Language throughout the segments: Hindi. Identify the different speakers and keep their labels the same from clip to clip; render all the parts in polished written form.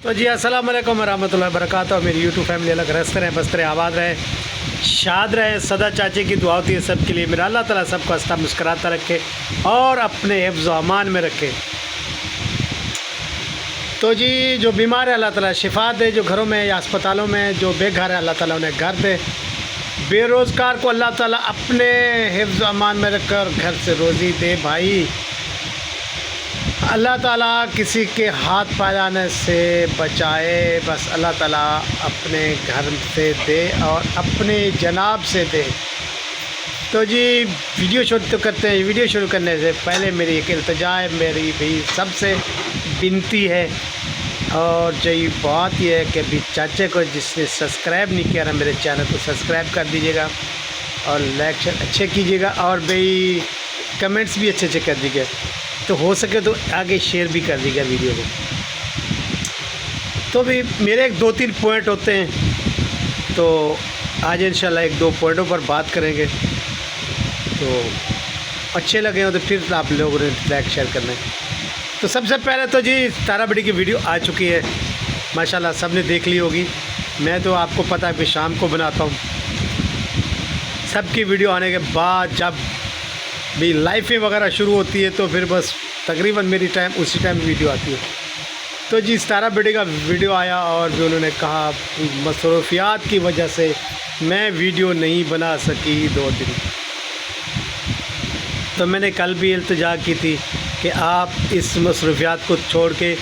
Speaker 1: तो जी अस्सलाम वालेकुम रहमतुल्लाहि व बरकातहू। मेरी यूट्यूब फैमिली अलग रहते रहें, बसते रहें, आबाद रहें, शाद रहें। सदा चाचे की दुआ होती है सब के लिए। मेरा अल्लाह ताला सबको हंसता मुस्कुराता रखे और अपने हिफ्ज़ व अमान में रखे। तो जी जो बीमार है अल्लाह ताला शिफा दे, जो घरों में या अस्पतालों में जो बेघर है अल्लाह ताला उन्हें घर दे, बेरोज़गार को अल्लाह ताला अपने हिफ्ज़ व अमान में रखकर घर से रोज़ी दे। भाई अल्लाह ताला किसी के हाथ पाजाने से बचाए, बस अल्लाह ताला अपने घर से दे और अपने जनाब से दे। तो जी वीडियो शुरू करते हैं। वीडियो शुरू करने से पहले मेरी एक इल्तिजा है, मेरी भी सबसे विनती है, और जो ये बात ये है कि अभी चाचे को जिसने सब्सक्राइब नहीं किया ना मेरे चैनल को सब्सक्राइब कर दीजिएगा और लाइक शेयर अच्छे कीजिएगा और भाई कमेंट्स भी अच्छे कर दीजिएगा। तो हो सके तो आगे शेयर भी कर दीजिएगा वीडियो को। तो भी मेरे एक दो तीन पॉइंट होते हैं, तो आज इंशाल्लाह एक दो पॉइंटों पर बात करेंगे। तो अच्छे लगे हो तो फिर आप लोगों ने लाइक शेयर करना है। तो सबसे पहले तो जी तारा बड़ी की वीडियो आ चुकी है, माशाल्लाह सब ने देख ली होगी। मैं तो आपको पता है कि शाम को बनाता हूँ। सबकी वीडियो आने के बाद जब भी लाइफें वगैरह शुरू होती है तो फिर बस तकरीबन मेरी टाइम उसी टाइम वीडियो आती है। तो जी तारा बेटे का वीडियो आया और भी उन्होंने कहा मसरूफियात की वजह से मैं वीडियो नहीं बना सकी 2 दिन। तो मैंने कल भी इल्तिजा की थी कि आप इस मसरूफियात को छोड़ के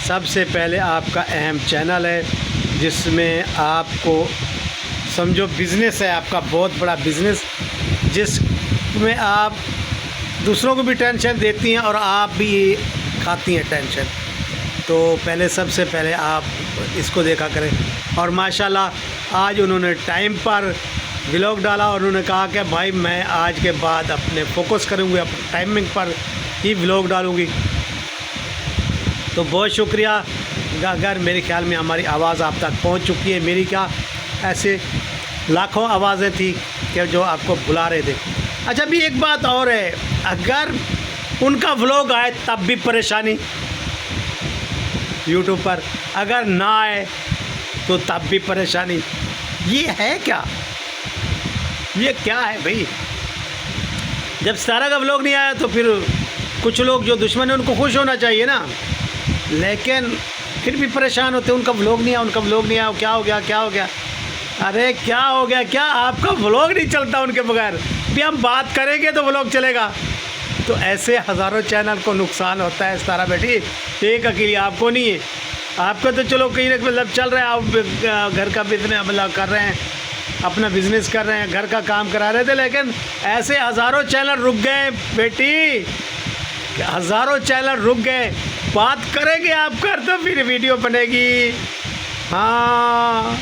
Speaker 1: सबसे पहले आपका अहम चैनल है जिसमें आपको समझो बिज़नेस है, आपका बहुत बड़ा बिज़नेस, जिसमें आप दूसरों को भी टेंशन देती हैं और आप भी खाती हैं टेंशन। तो पहले सबसे पहले आप इसको देखा करें। और माशाल्लाह आज उन्होंने टाइम पर व्लॉग डाला और उन्होंने कहा कि भाई मैं आज के बाद अपने फोकस करूँगी, अपने टाइमिंग पर ही व्लॉग डालूँगी। तो बहुत शुक्रिया। अगर मेरे ख्याल में हमारी आवाज़ आप तक पहुँच चुकी है, मेरी क्या ऐसे लाखों आवाज़ें थी कि जो आपको बुला रहे थे। अच्छा भी एक बात और है, अगर उनका व्लॉग आए तब भी परेशानी यूट्यूब पर, अगर ना आए तो तब भी परेशानी। ये है क्या, ये क्या है भाई? जब सितारा का व्लॉग नहीं आया तो फिर कुछ लोग जो दुश्मन है उनको खुश होना चाहिए ना, लेकिन फिर भी परेशान होते उनका व्लॉग नहीं आया, उनका व्लॉग नहीं आया, क्या हो गया, क्या हो गया? अरे क्या हो गया? क्या आपका व्लॉग नहीं चलता उनके बगैर? भी हम बात करेंगे तो व्लॉग चलेगा। तो ऐसे हज़ारों चैनल को नुकसान होता है सितारा बेटी, एक अकेली आपको नहीं है। आपका तो चलो कहीं ना मतलब चल रहा है, आप घर का बिजनेस मतलब कर रहे हैं, अपना बिजनेस कर रहे हैं, घर का काम करा रहे थे, लेकिन ऐसे हज़ारों चैनल रुक गए बेटी, हज़ारों चैनल रुक गए। बात करेंगे आप कर तो फिर वीडियो बनेगी। हाँ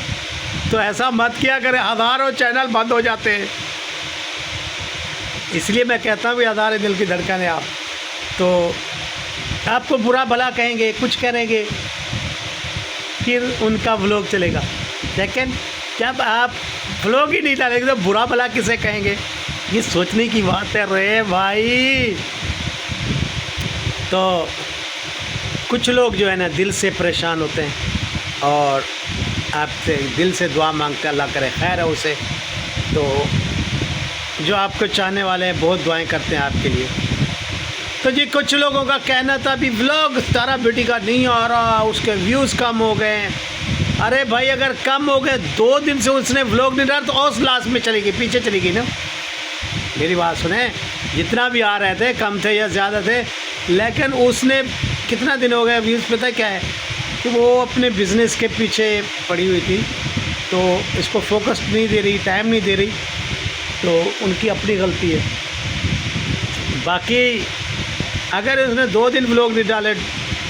Speaker 1: तो ऐसा मत किया करें, हज़ारों चैनल बंद हो जाते हैं। इसलिए मैं कहता हूँ कि हज़ारों दिल की धड़कन है आप। तो आपको बुरा भला कहेंगे, कुछ करेंगे, फिर उनका व्लॉग चलेगा, लेकिन जब आप व्लॉग ही नहीं डालेंगे तो बुरा भला किसे कहेंगे? ये सोचने की बात है रे भाई। तो कुछ लोग जो है ना दिल से परेशान होते हैं और आपसे दिल से दुआ मांगते अल्लाह करे खैर है उसे। तो जो आपको चाहने वाले हैं बहुत दुआएं करते हैं आपके लिए। तो जी कुछ लोगों का कहना था अभी व्लॉग तारा बेटी का नहीं आ रहा, उसके व्यूज़ कम हो गए। अरे भाई अगर कम हो गए, 2 दिन से उसने व्लॉग नहीं डाला तो और लास्ट में चली गई, पीछे चली गई ना। मेरी बात सुने, जितना भी आ रहे थे कम थे या ज़्यादा थे, लेकिन उसने कितना दिन हो गए व्यूज़ पता है क्या है कि वो अपने बिज़नेस के पीछे पड़ी हुई थी, तो इसको फोकस नहीं दे रही, टाइम नहीं दे रही, तो उनकी अपनी गलती है। बाकी अगर उसने 2 दिन व्लॉग नहीं डाले,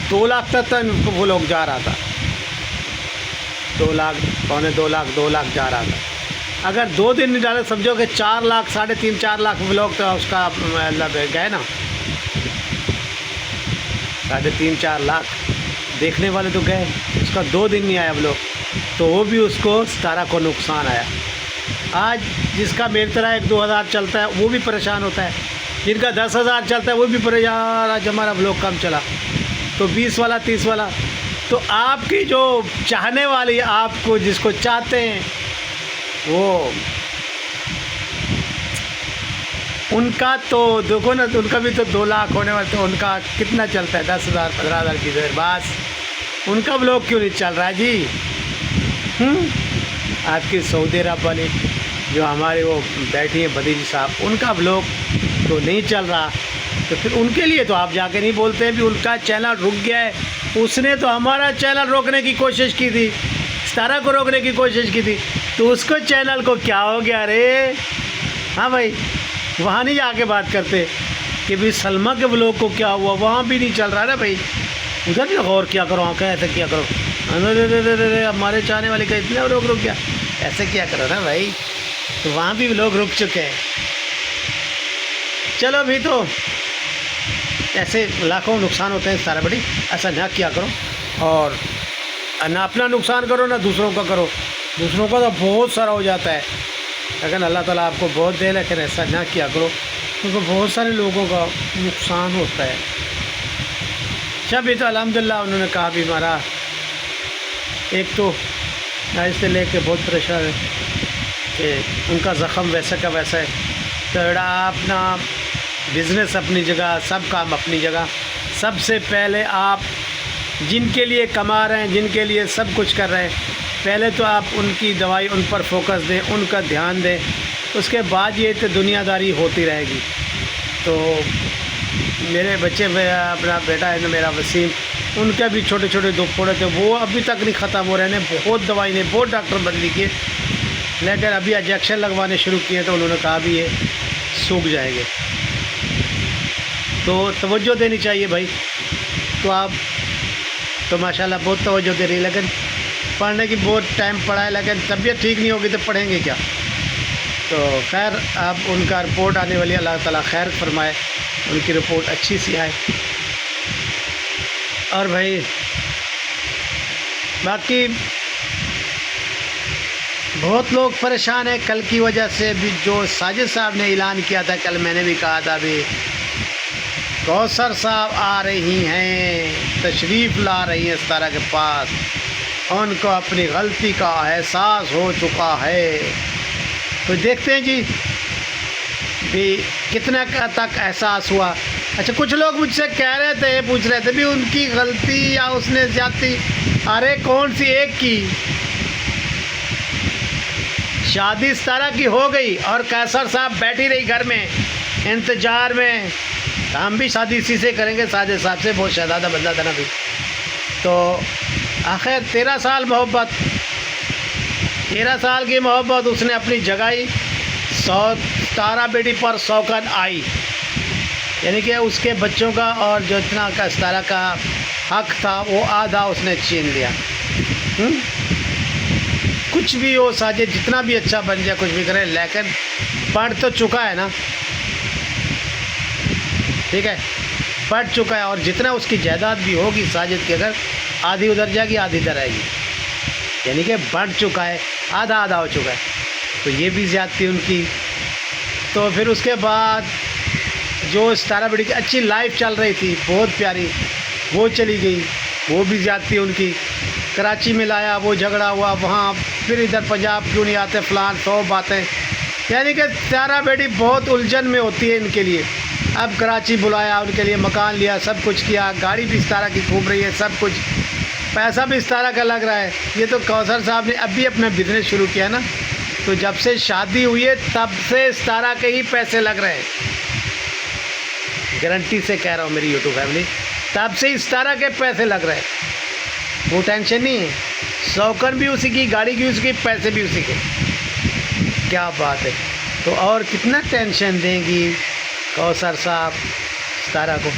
Speaker 1: 2 लाख तक उनको व्लॉग जा रहा था, 2 लाख, पौने 2 लाख, 2 लाख जा रहा था। अगर 2 दिन नहीं डाले समझो कि 4 लाख, 3.5 4 लाख व्लॉग तो उसका मतलब गए ना, 3.5 4 लाख देखने वाले तो गए। उसका 2 दिन नहीं आया व्लॉग, तो वो भी उसको सितारा को नुकसान आया। आज जिसका मेरी तरह 1-2 हज़ार चलता है वो भी परेशान होता है, जिनका 10 हज़ार चलता है वो भी परेशान, आज हमारा व्लॉग कम चला। तो 20 वाला 30 वाला तो आपकी जो चाहने वाली, आपको जिसको चाहते हैं, वो उनका तो देखो ना, तो उनका भी तो 2 लाख होने वाले, तो उनका कितना चलता है? 10,000 15,000 की देर बस। उनका ब्लॉग क्यों नहीं चल रहा है जी? आपकी सऊदी अरब वाली जो हमारे वो बैठी हैं भतीजी साहब, उनका ब्लॉग तो नहीं चल रहा, तो फिर उनके लिए तो आप जाके नहीं बोलते हैं भी उनका चैनल रुक गया है। उसने तो हमारा चैनल रोकने की कोशिश की थी, सितारा को रोकने की कोशिश की थी, तो उसको चैनल को क्या हो गया रे? हाँ भाई, वहाँ नहीं जाके बात करते कि भाई सलमा के ब्लॉग को क्या हुआ, वहाँ भी नहीं चल रहा ना भाई। उधर भी गौर क्या करो, आँखें ऐसे क्या करो, अरे हमारे चाहने वाले का इतना लोग रुक गया, ऐसे क्या करो ना भाई। तो वहाँ भी लोग रुक चुके हैं। चलो अभी तो ऐसे लाखों नुकसान होते हैं सारा बड़ी, ऐसा ना किया करो, और ना अपना नुकसान करो ना दूसरों का करो। दूसरों का तो बहुत सारा हो जाता है, लेकिन अल्लाह ताला आपको बहुत दे, लेकिन ऐसा ना किया करो क्योंकि बहुत सारे लोगों का नुकसान होता है। जब भी तो अल्हम्दुलिल्लाह उन्होंने कहा भी हमारा एक तो आज से लेके बहुत परेशान है कि उनका ज़ख़म वैसा का वैसा है। तो अपना बिज़नेस अपनी जगह, सब काम अपनी जगह। सबसे पहले आप जिनके लिए कमा रहे हैं, जिनके लिए सब कुछ कर रहे हैं, पहले तो आप उनकी दवाई, उन पर फोकस दें, उनका ध्यान दें। उसके बाद ये तो दुनियादारी होती रहेगी। तो मेरे बच्चे, अपना बेटा है ना मेरा वसीम, उनका भी छोटे छोटे दुख पड़े थे, वो अभी तक नहीं ख़त्म हो रहे हैं। बहुत दवाई ने, बहुत डॉक्टर बदली किए, लेकिन अभी इंजेक्शन लगवाने शुरू किए तो उन्होंने कहा भी ये सूख जाएंगे। तो तवज्जो देनी चाहिए भाई। तो आप तो माशाल्लाह बहुत तवज्जो दे रही है, लेकिन पढ़ने की बहुत टाइम पड़ा है, लेकिन तबीयत ठीक नहीं होगी तो पढ़ेंगे क्या। तो खैर, आप उनका रिपोर्ट आने वाली, अल्लाह ताला खैर फरमाए, उनकी रिपोर्ट अच्छी सी आए। और भाई बाकी बहुत लोग परेशान हैं कल की वजह से भी, जो साजिद साहब ने ऐलान किया था कल, मैंने भी कहा था भी कौसर साहब आ रही हैं, तशरीफ़ ला रही हैं सितारा के पास, उनको अपनी गलती का एहसास हो चुका है। तो देखते हैं जी भी कितना तक एहसास हुआ। अच्छा, कुछ लोग मुझसे कह रहे थे, पूछ रहे थे भी उनकी गलती या उसने ज़्यादती। अरे कौन सी एक की शादी सितारा की हो गई और कैसर साहब बैठी रही घर में इंतज़ार में। हम भी शादी इसी से करेंगे, साजिद साहब से, बहुत शहज़ादा बंदा था ना भी। तो आखिर 13 साल मोहब्बत, 13 साल की मोहब्बत उसने अपनी जगाई, 100 सितारा बेटी पर शौकत आई, यानी कि उसके बच्चों का और जो इतना का सितारा का हक था वो आधा उसने छीन लिया। कुछ भी हो साजिद, जितना भी अच्छा बन जाए, कुछ भी करे, लेकिन पढ़ तो चुका है ना, ठीक है, पढ़ चुका है। और जितना उसकी जायदाद भी होगी साजिद के, अगर आधी उधर जाएगी आधी इधर आएगी, यानी कि बढ़ चुका है, आधा आधा हो चुका है। तो ये भी ज़्यादती उनकी। तो फिर उसके बाद जो सितारा बेटी की अच्छी लाइफ चल रही थी, बहुत प्यारी, वो चली गई, वो भी ज़्यादती उनकी। कराची में लाया, वो झगड़ा हुआ वहाँ, फिर इधर पंजाब क्यों नहीं आते, फलान 100 बातें, यानी कि सितारा बेटी बहुत उलझन में होती है इनके लिए। अब कराची बुलाया, उनके लिए मकान लिया, सब कुछ किया, गाड़ी भी सितारा की घूम रही है, सब कुछ, पैसा भी सितारा का लग रहा है। ये तो कौसर साहब ने अभी अपना बिज़नेस शुरू किया ना, तो जब से शादी हुई है तब से सितारा के ही पैसे लग रहे हैं, गारंटी से कह रहा हूँ मेरी यूट्यूब फैमिली, तब से सितारा के पैसे लग रहे हैं। वो टेंशन नहीं है, शौकन भी उसी की, गाड़ी की उसी की, पैसे भी उसी के। क्या बात है। तो और कितना टेंशन देंगी कौसर साहब सितारा को।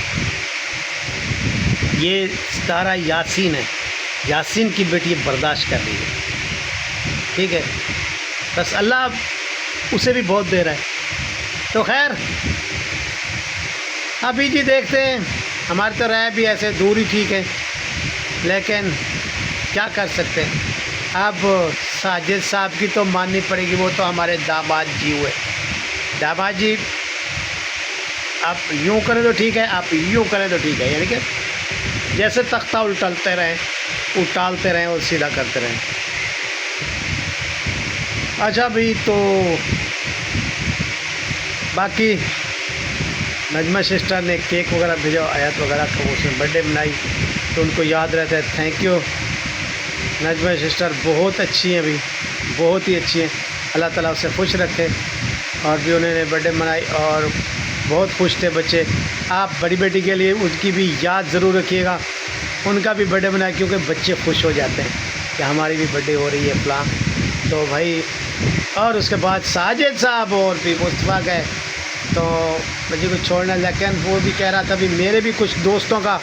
Speaker 1: ये सितारा यासीन है, यासीन की बेटी बर्दाश्त कर रही है, ठीक है, बस अल्लाह उसे भी बहुत दे रहा है। तो खैर अभी जी देखते हैं, हमारी तो राय भी ऐसे दूर ही ठीक है, लेकिन क्या कर सकते हैं। अब साजिद साहब की तो माननी पड़ेगी, वो तो हमारे दामाद जी हुए। दामाद जी आप यूँ करें तो ठीक है, आप यूँ करें तो ठीक है, यानी कि जैसे तख्ता उल्टलते रहें, उटालते रहें और सीधा करते रहें। अच्छा भाई, तो बाकी नजमा सिस्टर ने केक वगैरह भेजा, आयत वगैरह का, उसने बर्थडे मनाई, तो उनको याद रहता है। थैंक यू नजमा सिस्टर, बहुत अच्छी हैं अभी, बहुत ही अच्छी हैं। अल्लाह ताला उसे खुश रखे। और भी उन्होंने बर्थडे मनाई और बहुत खुश थे बच्चे। आप बड़ी बेटी के लिए उसकी भी याद ज़रूर रखिएगा, उनका भी बर्थडे मनाए, क्योंकि बच्चे खुश हो जाते हैं कि हमारी भी बर्थडे हो रही है प्लान। तो भाई, और उसके बाद साजिद साहब और भी मुस्तफ़ा गए, तो मुझे को छोड़ना, लेकिन वो भी कह रहा था भी मेरे भी कुछ दोस्तों का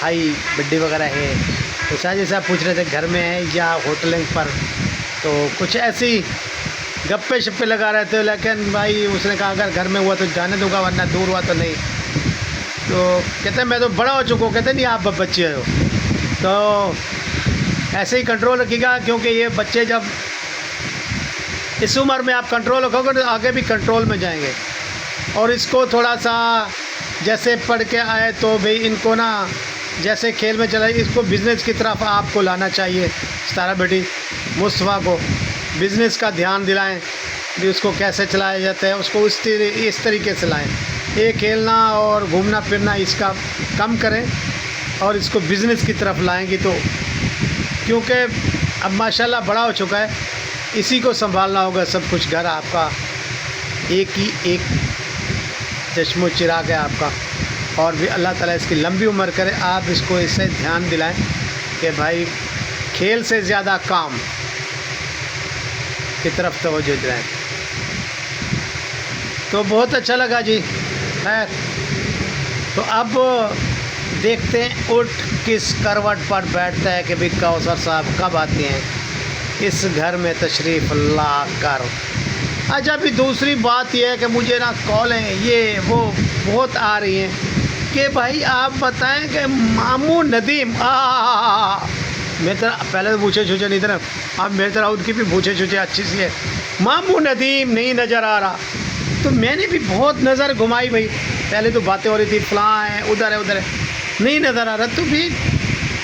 Speaker 1: भाई बर्थडे वगैरह है, तो साजिद साहब पूछ रहे थे घर में है या होटलिंग पर, तो कुछ ऐसी गप्पे शप्पे लगा रहे थे। लेकिन भाई उसने कहा अगर घर में हुआ तो जाने दूंगा, वरना दूर हुआ तो नहीं। तो कहते मैं तो बड़ा हो चुका हूँ, कहते नहीं आप बच्चे हो, तो ऐसे ही कंट्रोल रखिएगा, क्योंकि ये बच्चे जब इस उम्र में आप कंट्रोल रखोगे तो आगे भी कंट्रोल में जाएंगे। और इसको थोड़ा सा जैसे पढ़ के आए तो भाई इनको ना जैसे खेल में चलाए, इसको बिज़नेस की तरफ आपको लाना चाहिए। सितारा बेटी मुस्तफ़ा को बिज़नेस का ध्यान दिलाएं भी, उसको कैसे चलाया जाता है, उसको इस तरीके से लाएं। ये खेलना और घूमना फिरना इसका कम करें और इसको बिज़नेस की तरफ लाएंगी तो, क्योंकि अब माशाल्लाह बड़ा हो चुका है, इसी को संभालना होगा सब कुछ। घर आपका एक चश्मो चिराग है आपका, और भी अल्लाह ताला इसकी लंबी उम्र करे। आप इसको इससे ध्यान दिलाएं कि भाई खेल से ज़्यादा काम की तरफ तवज्जो दिलाएं। तो बहुत अच्छा लगा जी। खैर, तो अब देखते हैं उठ किस करवट पर बैठता है कि भाई कौसर साहब कब आते हैं इस घर में तशरीफ़ ला कर। अच्छा, अभी दूसरी बात यह है कि मुझे ना कॉलें ये वो बहुत आ रही हैं कि भाई आप बताएं कि मामू नदीम मेरी तरह पहले तो पूछे छूछे नहीं थे ना, अब मेरी तरह उनकी भी पूछे छूछे अच्छी सी है। मामू नदीम नहीं नज़र आ रहा, तो मैंने भी बहुत नज़र घुमाई भाई, पहले तो बातें हो रही थी फलां है उधर है, नहीं नज़र आ रहा। तो भी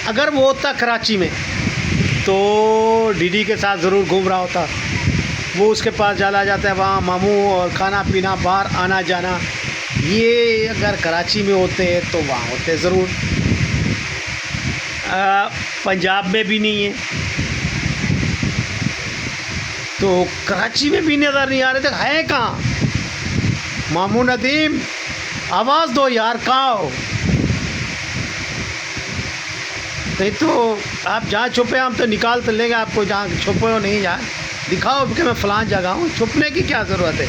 Speaker 1: अगर वो होता कराची में तो डीडी के साथ ज़रूर घूम रहा होता, वो उसके पास चला जाता है वहाँ मामू, और खाना पीना बाहर आना जाना। ये अगर कराची में होते तो वहाँ होते ज़रूर। पंजाब में भी नहीं है, तो कराची में भी नज़र नहीं आ रहे थे। है कहाँ मामू नदीम, आवाज़ दो यार, कहाँ हो? नहीं तो आप जहाँ छुपे हम तो निकाल तो लेंगे आपको, जहाँ छुपे हो नहीं यार दिखाओ कि मैं फ़लाँ जगह हूँ, छुपने की क्या ज़रूरत है।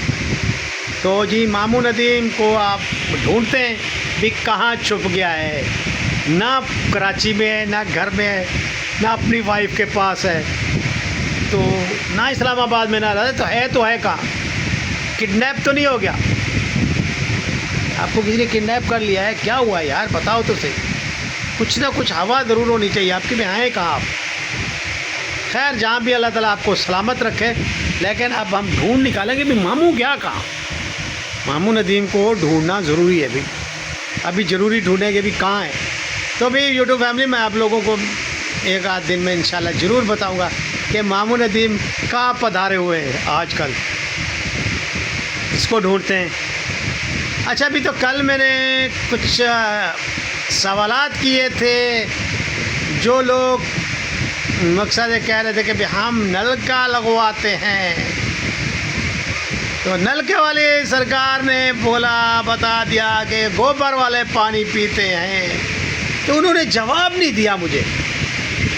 Speaker 1: तो जी मामू नदीम को आप ढूंढते हैं भी कहाँ छुप गया है, ना कराची में है, ना घर में है, ना अपनी वाइफ के पास है, तो ना इस्लामाबाद में ना रहे, तो है कहाँ? किडनैप तो नहीं हो गया? आपको किसी ने किडनैप कर लिया है? क्या हुआ यार, बताओ तो सही। कुछ ना कुछ हवा ज़रूर होनी चाहिए आपकी में, हैं कहाँ आप? खैर, जहाँ भी अल्लाह ताला आपको सलामत रखे, लेकिन अब हम ढूंढ निकालेंगे भी मामू गया कहाँ। मामू नदीम को ढूंढना ज़रूरी है भी, अभी ज़रूरी ढूंढेंगे भी कहाँ है। तो भी यूट्यूब फैमिली में आप लोगों को एक आध दिन में इंशाल्लाह ज़रूर बताऊंगा कि मामू नदीम कहाँ पधारे हुए हैं आजकल, इसको ढूंढते हैं। अच्छा, अभी तो कल मैंने कुछ सवालात किए थे, जो लोग मकसद कह रहे थे कि भाई हम नलका लगवाते हैं, तो नलके वाले सरकार ने बता दिया कि गोबर वाले पानी पीते हैं, तो उन्होंने जवाब नहीं दिया मुझे।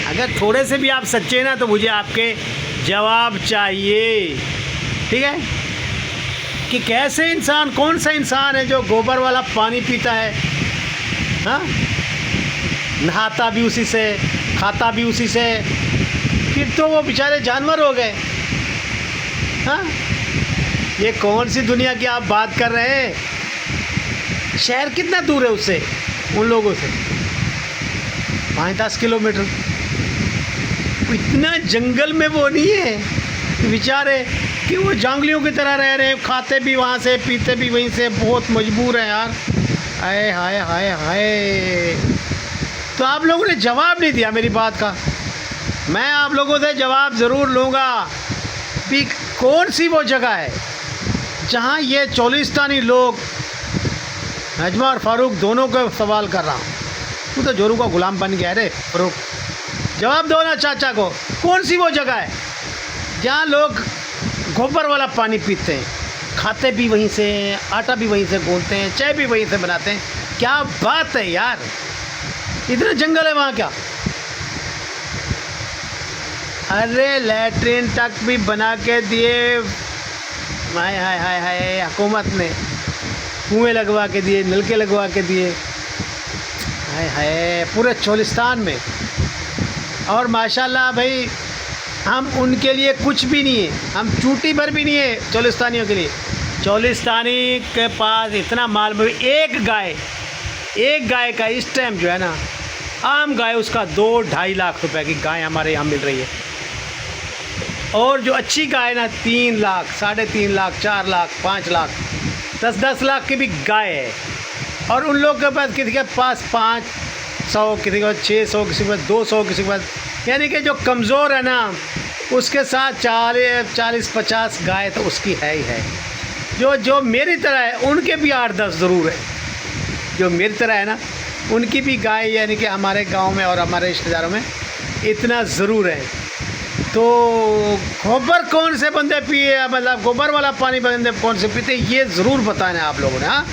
Speaker 1: अगर थोड़े से भी आप सच्चे ना, तो मुझे आपके जवाब चाहिए, ठीक है, कि कैसे इंसान, कौन सा इंसान है जो गोबर वाला पानी पीता है, हाँ, नहाता भी उसी से, खाता भी उसी से, फिर तो वो बेचारे जानवर हो गए। हाँ, ये कौन सी दुनिया की आप बात कर रहे हैं? शहर कितना दूर है उससे, उन लोगों से? 5-10 किलोमीटर। इतना जंगल में वो नहीं है बेचारे कि वो जंगलियों की तरह रह रहे हैं, खाते भी वहाँ से, पीते भी वहीं से, बहुत मजबूर है यार। हाय हाय हाय हाय, तो आप लोगों ने जवाब नहीं दिया मेरी बात का। मैं आप लोगों से जवाब ज़रूर लूँगा कि कौन सी वो जगह है जहाँ ये चोलिस्तानी लोग, नजमा और फारूक दोनों को सवाल कर रहा हूँ, तू तो जोरू का गुलाम बन गया रे फारूक, जवाब दो ना चाचा को, कौन सी वो जगह है जहाँ लोग गोबर वाला पानी पीते हैं, खाते भी वहीं से, आटा भी वहीं से गूंथते हैं, चाय भी वहीं से बनाते हैं। क्या बात है यार, इतने जंगल है वहाँ क्या? अरे लैट्रिन तक भी बना के दिए, हाय हाय हाय हाय, हुकूमत ने कुएँ लगवा के दिए, नलके लगवा के दिए, हाय हाय, पूरे चोलिस्तान में। और माशाल्लाह भाई हम उनके लिए कुछ भी नहीं है, हम चूटी भर भी नहीं है चोलिस्तानियों के लिए। चोलिस्तानी के पास इतना माल, एक गाय का इस टाइम जो है ना, आम गाय उसका 2-2.5 लाख रुपए की गाय हमारे यहाँ मिल रही है। और जो अच्छी गाय ना 3 लाख, 3.5 लाख, 4 लाख, 5 लाख, 10-10 लाख की भी गाय है। और उन लोग के पास किसी के पास 500, किसी के पास 600, किसी के पास 200, किसी के पास, यानी कि जो कमज़ोर है ना उसके साथ 40-50 गाय तो उसकी है ही है। जो मेरी तरह है उनके भी 8-10 ज़रूर है, जो मेरी तरह है ना उनकी भी गाय, यानी कि हमारे गांव में और हमारे रिश्तेदारों में इतना ज़रूर है। तो गोबर कौन से बंदे पिए, मतलब गोबर वाला पानी बंदे कौन से पीते, ये ज़रूर बताना आप लोगों ने। हाँ,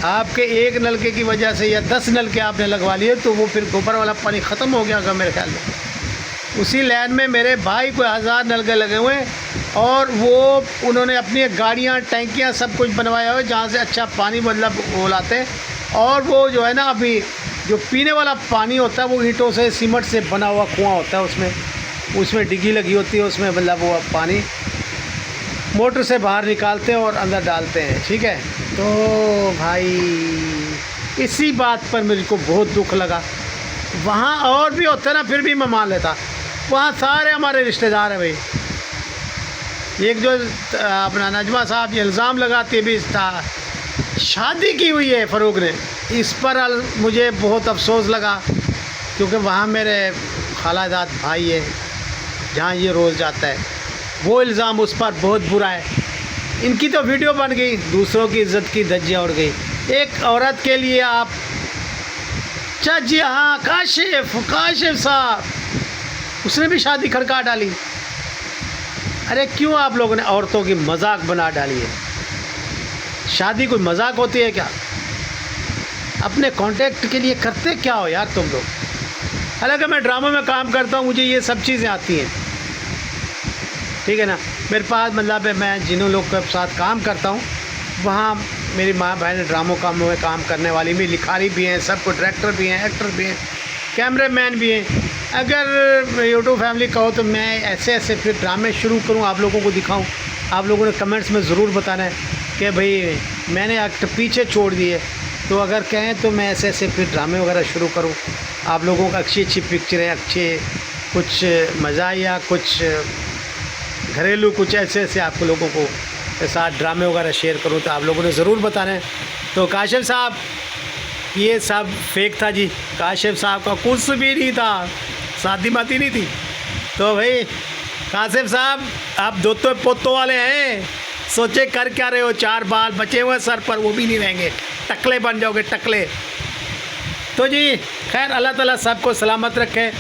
Speaker 1: आपके एक नलके की वजह से या 10 नलके आपने लगवा लिए तो वो फिर गोबर वाला पानी ख़त्म हो गया होगा मेरे ख्याल में। उसी लाइन में मेरे भाई को 1000 नलके लगे हुए हैं और वो उन्होंने अपनी गाड़ियाँ, टैंकियाँ सब कुछ बनवाया हुआ है जहाँ से अच्छा पानी मतलब वो लाते हैं। और वो जो है ना अभी जो पीने वाला पानी होता है वो ईंटों से, सीमेंट से बना हुआ कुआँ होता है, उसमें डिग्गी लगी होती है, उसमें मतलब वो पानी मोटर से बाहर निकालते हैं और अंदर डालते हैं। ठीक है, तो भाई इसी बात पर मेरे को बहुत दुख लगा। वहाँ और भी होता ना फिर भी मैं मान लेता, वहाँ सारे हमारे रिश्तेदार हैं भाई। एक जो अपना नजमा साहब ये इल्ज़ाम लगाती है भी था शादी की हुई है फ़ारूक ने, इस पर मुझे बहुत अफसोस लगा क्योंकि वहाँ मेरे खालाजाद भाई है जहाँ ये रोज़ जाता है, वो इल्ज़ाम उस पर बहुत बुरा है। इनकी तो वीडियो बन गई, दूसरों की इज़्ज़त की धज्जियाँ उड़ गई। एक औरत के लिए आप जी हाँ, काशिफ साहब, उसने भी शादी खड़का डाली। अरे क्यों आप लोगों ने औरतों की मजाक बना डाली है? शादी कोई मजाक होती है क्या? अपने कांटेक्ट के लिए करते क्या हो यार तुम लोग? हालांकि मैं ड्रामा में काम करता हूँ, मुझे ये सब चीज़ें आती हैं, ठीक है ना। मेरे पास मतलब मैं जिन लोग के साथ काम करता हूँ वहाँ मेरी माँ बहन ड्रामों में काम करने वाली भी, लिखारी भी हैं, सबको डायरेक्टर भी हैं, एक्टर भी हैं, कैमरामैन भी हैं। अगर यूट्यूब फैमिली कहो तो मैं ऐसे फिर ड्रामे शुरू करूँ, आप लोगों को दिखाऊँ। आप लोगों ने कमेंट्स में ज़रूर बताना है कि भाई मैंने एक्टर पीछे छोड़ दिए, तो अगर कहें तो मैं ऐसे फिर ड्रामे वगैरह शुरू करूँ। आप लोगों को अच्छी पिक्चरें, अच्छे कुछ मज़ाहिया, कुछ घरेलू, कुछ ऐसे आप लोगों को के साथ ड्रामे वगैरह शेयर करूँ, तो आप लोगों ने ज़रूर बताना है। तो काशिफ साहब ये सब फेक था जी, काशिफ साहब का कुछ भी नहीं था, शादी माती नहीं थी। तो भाई काशिफ साहब आप दो तो पोतों वाले हैं, सोचे कर क्या रहे हो, 4 बाल बचे हुए सर पर, वो भी नहीं रहेंगे, टकले बन जाओगे, टकले। तो जी खैर अल्लाह ताला सबको सलामत रखे।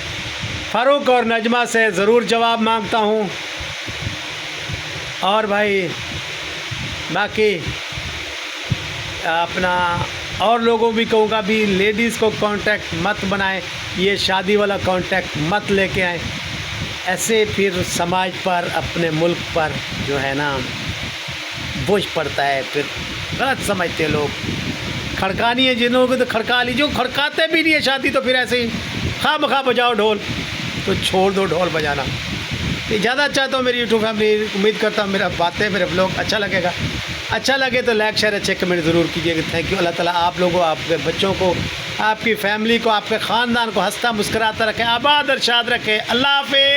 Speaker 1: फ़ारूक और नजमा से ज़रूर जवाब मांगता हूँ। और भाई बाकी अपना और लोगों भी कहूँगा भी लेडीज़ को कांटेक्ट मत बनाएं, ये शादी वाला कांटेक्ट मत लेके आएँ, ऐसे फिर समाज पर, अपने मुल्क पर जो है ना बोझ पड़ता है, फिर गलत समझते हैं लोग। खड़कानी है जिन लोगों को तो खड़का लीजिए, खड़काते भी नहीं है शादी तो फिर ऐसे ही खा बजाओ ढोल, तो छोड़ दो ढोल बजाना। ज़्यादा चाहता हूँ मेरी यूट्यूब फैमिली, उम्मीद करता हूँ मेरा बातें, मेरे ब्लॉग अच्छा लगेगा। अच्छा लगे तो लाइक शेयर अच्छे कमेंट ज़रूर कीजिएगा। Thank you. अल्लाह ताला आप लोगों, आपके बच्चों को, आपकी फैमिली को, आपके ख़ानदान को हंसता मुस्कुराता रखे, आबाद और शाद रखे। अल्लाह हाफ़िज़।